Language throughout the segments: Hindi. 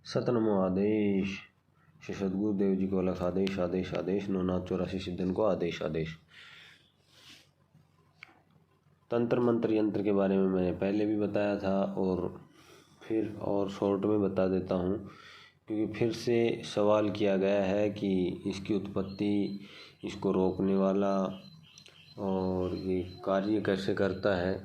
सतनमो आदेश। श्री सद्गुरुदेव जी को अलग आदेश आदेश आदेश। 984 सिद्धन को आदेश आदेश। तंत्र मंत्र यंत्र के बारे में मैंने पहले भी बताया था और फिर और शॉर्ट में बता देता हूँ, क्योंकि फिर से सवाल किया गया है कि इसकी उत्पत्ति, इसको रोकने वाला और ये कार्य कैसे करता है।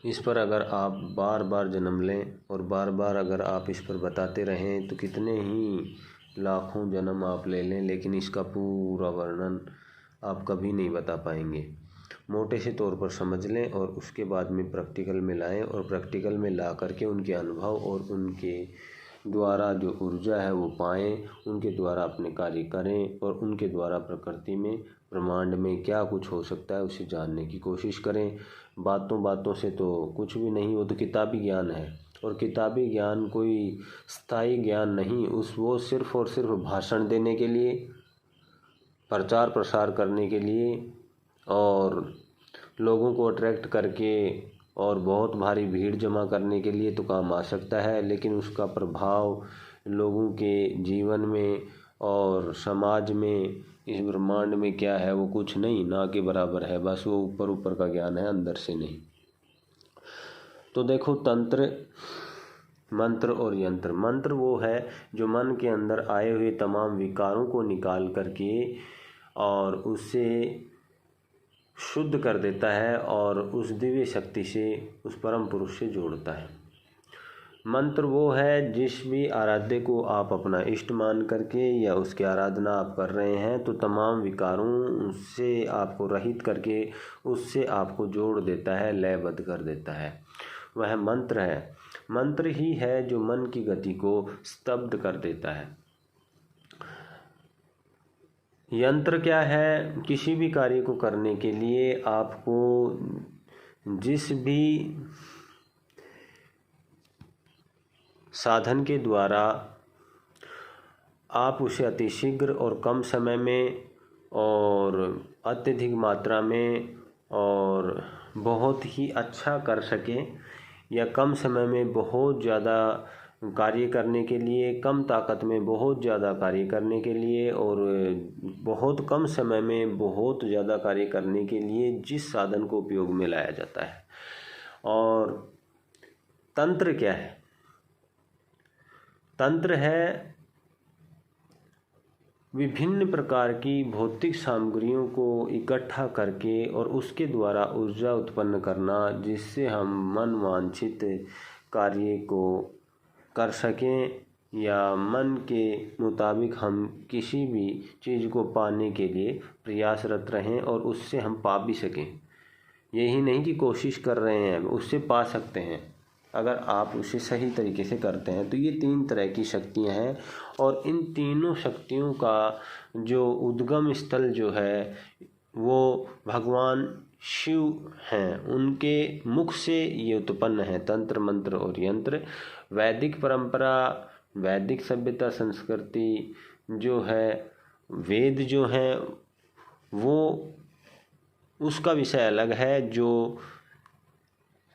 इस पर अगर आप बार बार जन्म लें और बार बार अगर आप इस पर बताते रहें तो कितने ही लाखों जन्म आप ले लें, लेकिन इसका पूरा वर्णन आप कभी नहीं बता पाएंगे। मोटे से तौर पर समझ लें और उसके बाद में प्रैक्टिकल में लाएं और प्रैक्टिकल में ला करके उनके अनुभव और उनके द्वारा जो ऊर्जा है वो पाएं, उनके द्वारा अपने कार्य करें और उनके द्वारा प्रकृति में, ब्रह्मांड में क्या कुछ हो सकता है उसे जानने की कोशिश करें। बातों बातों से तो कुछ भी नहीं, वो तो किताबी ज्ञान है और किताबी ज्ञान कोई स्थायी ज्ञान नहीं। वो सिर्फ और सिर्फ भाषण देने के लिए, प्रचार प्रसार करने के लिए और लोगों को अट्रैक्ट करके और बहुत भारी भीड़ जमा करने के लिए तो काम आ सकता है, लेकिन उसका प्रभाव लोगों के जीवन में और समाज में, इस ब्रह्मांड में क्या है वो कुछ नहीं, ना के बराबर है। बस वो ऊपर ऊपर का ज्ञान है, अंदर से नहीं। तो देखो, तंत्र, मंत्र और यंत्र। मंत्र वो है जो मन के अंदर आए हुए तमाम विकारों को निकाल करके और उससे शुद्ध कर देता है और उस दिव्य शक्ति से, उस परम पुरुष से जोड़ता है। मंत्र वो है जिस भी आराध्य को आप अपना इष्ट मान करके या उसकी आराधना आप कर रहे हैं तो तमाम विकारों से आपको रहित करके उससे आपको जोड़ देता है, लयबद्ध कर देता है। वह मंत्र है। मंत्र ही है जो मन की गति को स्तब्ध कर देता है। यंत्र क्या है? किसी भी कार्य को करने के लिए आपको जिस भी साधन के द्वारा आप उसे अतिशीघ्र और कम समय में और अत्यधिक मात्रा में और बहुत ही अच्छा कर सकें, या कम समय में बहुत ज़्यादा कार्य करने के लिए, कम ताकत में बहुत ज़्यादा कार्य करने के लिए और बहुत कम समय में बहुत ज़्यादा कार्य करने के लिए जिस साधन को उपयोग में लाया जाता है। और तंत्र क्या है? तंत्र है विभिन्न प्रकार की भौतिक सामग्रियों को इकट्ठा करके और उसके द्वारा ऊर्जा उत्पन्न करना, जिससे हम मन वांछित कार्य को कर सकें या मन के मुताबिक हम किसी भी चीज़ को पाने के लिए प्रयासरत रहें और उससे हम पा भी सकें। यही नहीं कि कोशिश कर रहे हैं, उससे पा सकते हैं अगर आप उसे सही तरीके से करते हैं। तो ये 3 तरह की शक्तियाँ हैं और इन तीनों शक्तियों का जो उद्गम स्थल जो है वो भगवान शिव हैं, उनके मुख से ये उत्पन्न है तंत्र, मंत्र और यंत्र। वैदिक परंपरा, वैदिक सभ्यता, संस्कृति जो है, वेद जो हैं, वो उसका विषय अलग है। जो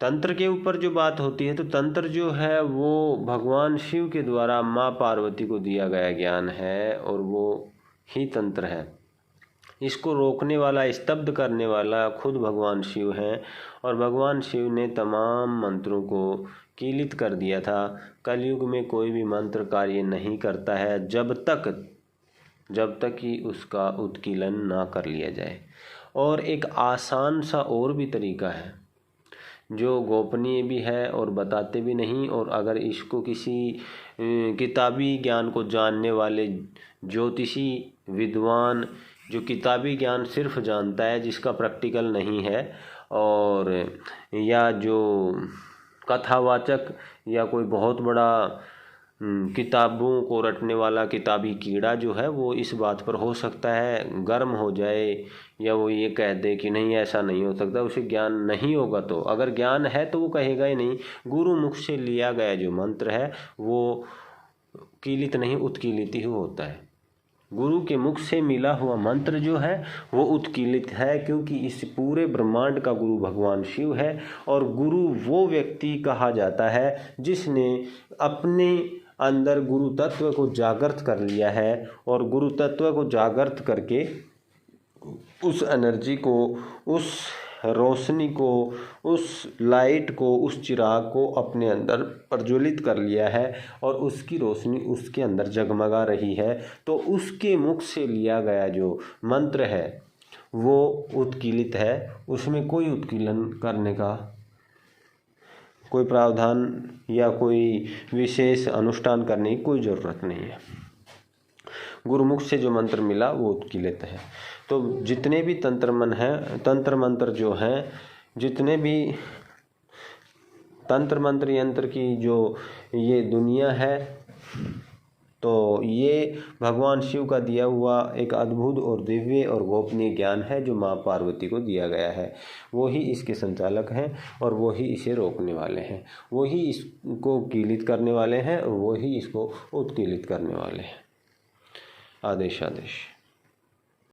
तंत्र के ऊपर जो बात होती है, तो तंत्र जो है वो भगवान शिव के द्वारा माँ पार्वती को दिया गया ज्ञान है और वो ही तंत्र है। इसको रोकने वाला, स्तब्ध करने वाला खुद भगवान शिव हैं और भगवान शिव ने तमाम मंत्रों को कीलित कर दिया था। कलयुग में कोई भी मंत्र कार्य नहीं करता है जब तक कि उसका उत्कीलन ना कर लिया जाए। और एक आसान सा और भी तरीका है जो गोपनीय भी है और बताते भी नहीं, और अगर इसको किसी किताबी ज्ञान को जानने वाले ज्योतिषी विद्वान, जो किताबी ज्ञान सिर्फ जानता है, जिसका प्रैक्टिकल नहीं है, और या जो कथावाचक या कोई बहुत बड़ा किताबों को रटने वाला किताबी कीड़ा जो है, वो इस बात पर हो सकता है गर्म हो जाए या वो ये कह दे कि नहीं ऐसा नहीं हो सकता, उसे ज्ञान नहीं होगा। तो अगर ज्ञान है तो वो कहेगा ही नहीं। गुरु मुख से लिया गया जो मंत्र है वो कीलित नहीं, उत्कीलित ही होता है। गुरु के मुख से मिला हुआ मंत्र जो है वो उत्कीलित है, क्योंकि इस पूरे ब्रह्मांड का गुरु भगवान शिव है। और गुरु वो व्यक्ति कहा जाता है जिसने अपने अंदर गुरु तत्व को जागृत कर लिया है और गुरु तत्व को जागृत करके उस एनर्जी को, उस रोशनी को, उस लाइट को, उस चिराग को अपने अंदर प्रज्वलित कर लिया है और उसकी रोशनी उसके अंदर जगमगा रही है। तो उसके मुख से लिया गया जो मंत्र है वो उत्कीलित है, उसमें कोई उत्कीलन करने का कोई प्रावधान या कोई विशेष अनुष्ठान करने की कोई ज़रूरत नहीं है। गुरुमुख से जो मंत्र मिला वो उत्कीलित है। तो जितने भी तंत्र मंत्र जो हैं, जितने भी तंत्र मंत्र यंत्र की जो ये दुनिया है, तो ये भगवान शिव का दिया हुआ एक अद्भुत और दिव्य और गोपनीय ज्ञान है जो माँ पार्वती को दिया गया है। वो ही इसके संचालक हैं और वो ही इसे रोकने वाले हैं, वो ही इसको कीलित करने वाले हैं और वो ही इसको उत्कीलित करने वाले हैं। आदेश आदेश।